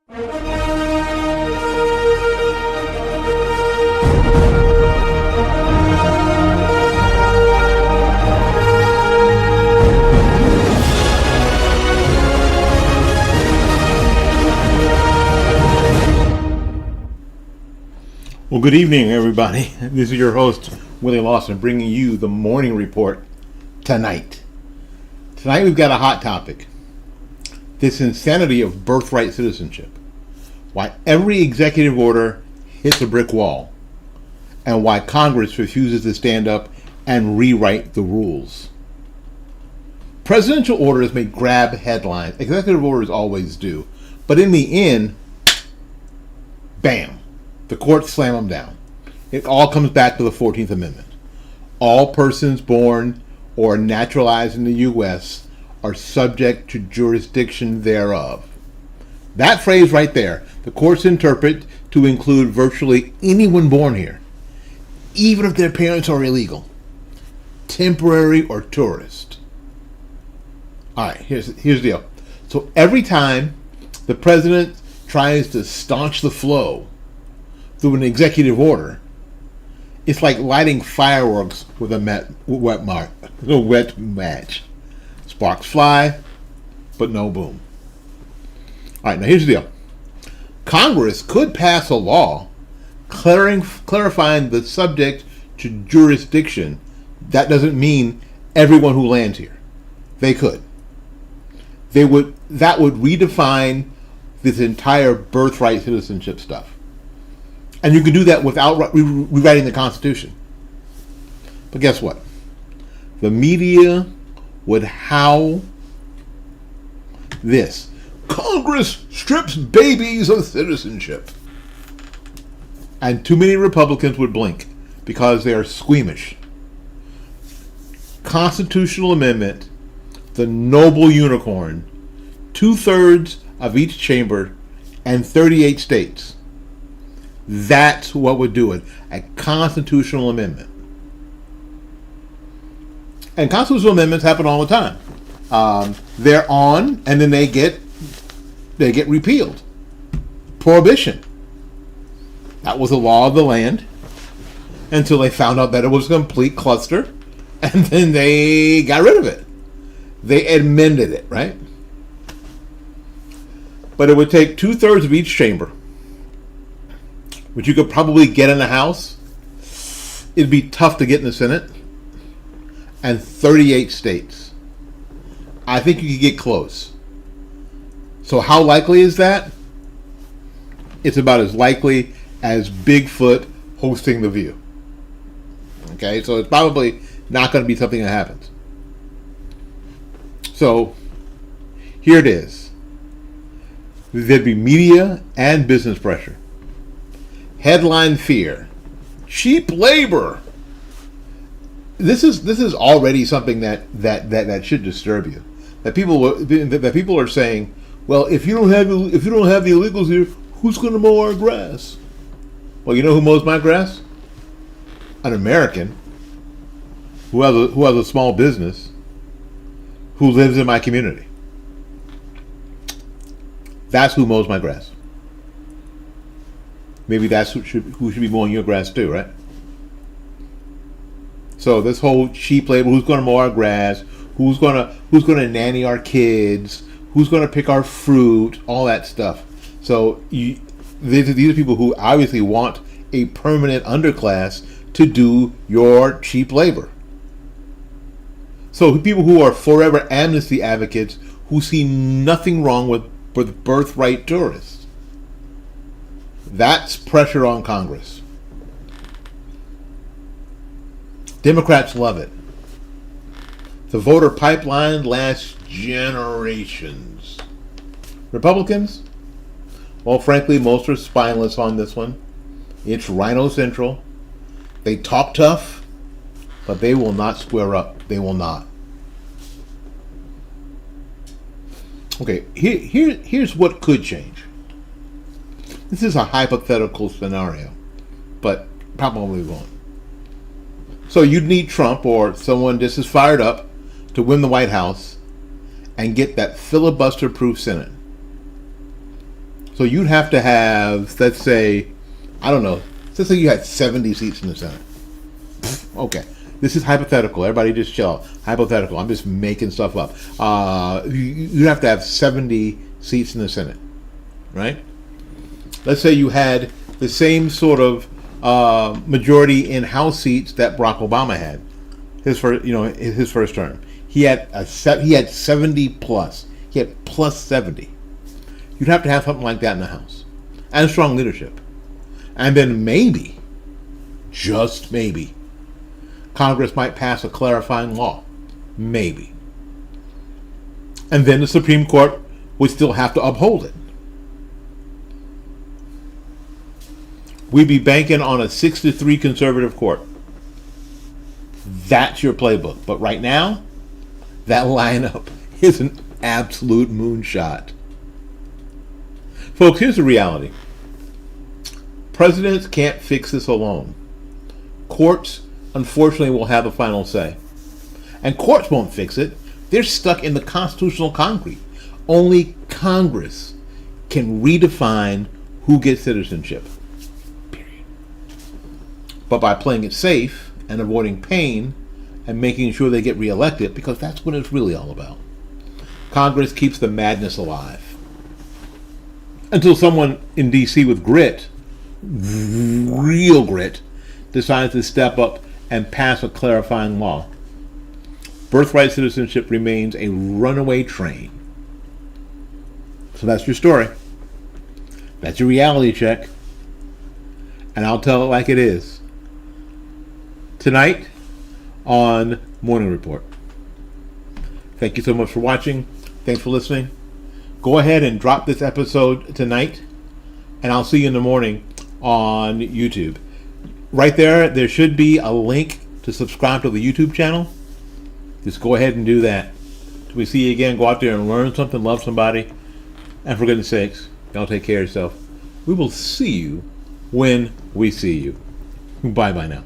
Well, good evening, everybody. This is your host, Willie Lawson, bringing you the morning report tonight. Tonight we've got a hot topic. This insanity of birthright citizenship. Why every executive order hits a brick wall. And why Congress refuses to stand up and rewrite the rules. Presidential orders may grab headlines. Executive orders always do. But in the end, bam. The courts slam them down. It all comes back to the 14th Amendment. All persons born or naturalized in the U.S. are subject to jurisdiction thereof. That phrase right there, the courts interpret to include virtually anyone born here, even if their parents are illegal, temporary or tourist. All right, here's the deal. So every time the president tries to staunch the flow through an executive order, it's like lighting fireworks with a wet match. Sparks fly, but no boom. All right, now here's the deal. Congress could pass a law clarifying the subject to jurisdiction. That doesn't mean everyone who lands here. They could. That would redefine this entire birthright citizenship stuff. And you can do that without rewriting the Constitution. But guess what? The media would howl this. Congress strips babies of citizenship. And too many Republicans would blink because they are squeamish. Constitutional amendment, the noble unicorn, 2/3 of each chamber and 38 states. That's what would do it. A constitutional amendment. And constitutional amendments happen all the time. They're on, and then they get repealed. Prohibition. That was the law of the land until they found out that it was a complete cluster, and then they got rid of it. They amended it, right? But it would take 2/3 of each chamber, which you could probably get in the House. It'd be tough to get in the Senate. And 38 states. I think you could get close. So how likely is that? It's about as likely as Bigfoot hosting The View. Okay, so it's probably not going to be something that happens. So here it is. There'd be media and business pressure. Headline fear. Cheap labor. This is already something that should disturb you. That people are saying, well, if you don't have the illegals here, who's going to mow our grass? Well, you know who mows my grass? An American who has a small business who lives in my community. That's who mows my grass. Maybe that's who should be mowing your grass too, right? So this whole cheap labor, who's going to mow our grass, who's going to nanny our kids, who's going to pick our fruit, all that stuff. So these are people who obviously want a permanent underclass to do your cheap labor. So people who are forever amnesty advocates who see nothing wrong with birthright tourists. That's pressure on Congress. Democrats love it. The voter pipeline lasts generations. Republicans? Well, frankly, most are spineless on this one. It's Rhino Central. They talk tough, but they will not square up. They will not. Okay, here's what could change. This is a hypothetical scenario, but probably won't. So you'd need Trump or someone just as fired up to win the White House and get that filibuster-proof Senate. So you'd have to have, let's say, I don't know, let's say you had 70 seats in the Senate. Okay. This is hypothetical. Everybody just chill. Hypothetical. I'm just making stuff up. You'd have to have 70 seats in the Senate, right? Let's say you had the same sort of majority in House seats that Barack Obama had his first term. He had 70 plus. He had plus 70. You'd have to have something like that in the House, and strong leadership, and then maybe, just maybe, Congress might pass a clarifying law. Maybe. And then the Supreme Court would still have to uphold it. We'd be banking on a 6-3 conservative court. That's your playbook. But right now, that lineup is an absolute moonshot. Folks, here's the reality. Presidents can't fix this alone. Courts, unfortunately, will have the final say. And courts won't fix it. They're stuck in the constitutional concrete. Only Congress can redefine who gets citizenship. Period. But by playing it safe and avoiding pain and making sure they get reelected, because that's what it's really all about. Congress keeps the madness alive. Until someone in D.C. with grit, real grit, decides to step up and pass a clarifying law. Birthright citizenship remains a runaway train. So that's your story. That's your reality check. And I'll tell it like it is. Tonight on Morning Report. Thank you so much for watching. Thanks for listening. Go ahead and drop this episode tonight, and I'll see you in the morning on YouTube. Right there should be a link to subscribe to the YouTube channel. Just go ahead and do that. Till we see you again, go out there and learn something, love somebody, and for goodness sakes, y'all take care of yourself. We will see you when we see you. Bye now.